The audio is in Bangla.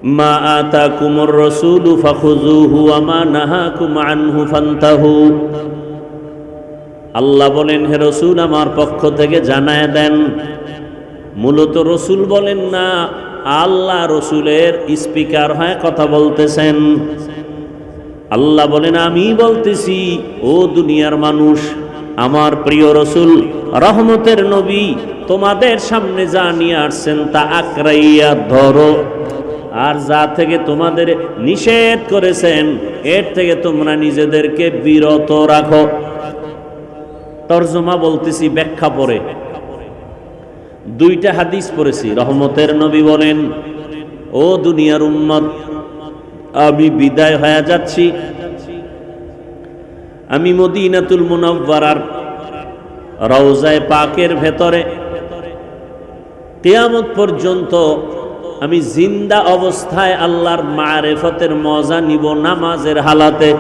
মা আতাকুমুর রাসূলু ফাখুযুহু ওয়া মা নাহাকুম আনহু ফান্তাহু। আল্লাহ বলেন, হে রাসূল আমার পক্ষ থেকে জানায় দেন। মূলত রাসূল বলেন না, আল্লাহ রাসূলের স্পিকার হয়ে কথা বলতেছেন। আল্লাহ বলেন, আমি বলতেছি, ও দুনিয়ার মানুষ, আমার প্রিয় রাসূল রহমতের নবী তোমাদের সামনে যা নিয়ে আসছেন তা আকরাইয়া ধরো, আর যা থেকে তোমাদের নিষেধ করেছেন এর থেকে তোমরা নিজেদেরকে বিরত রাখো। তরজমা বলতেছি, ব্যাখ্যা পড়ে দুইটা হাদিস পড়েছি। রহমতের নবী বলেন, ও দুনিয়ার উম্মত, আমি বিদায় হয়ে যাচ্ছি। আমি মদিনাতুল মুনাওয়ারার রওজায়ে পাকের ভেতরে কিয়ামত পর্যন্ত আমি জিন্দা অবস্থায় আল্লাহর মারিফতের মজা নিব নামাজের হালাতে।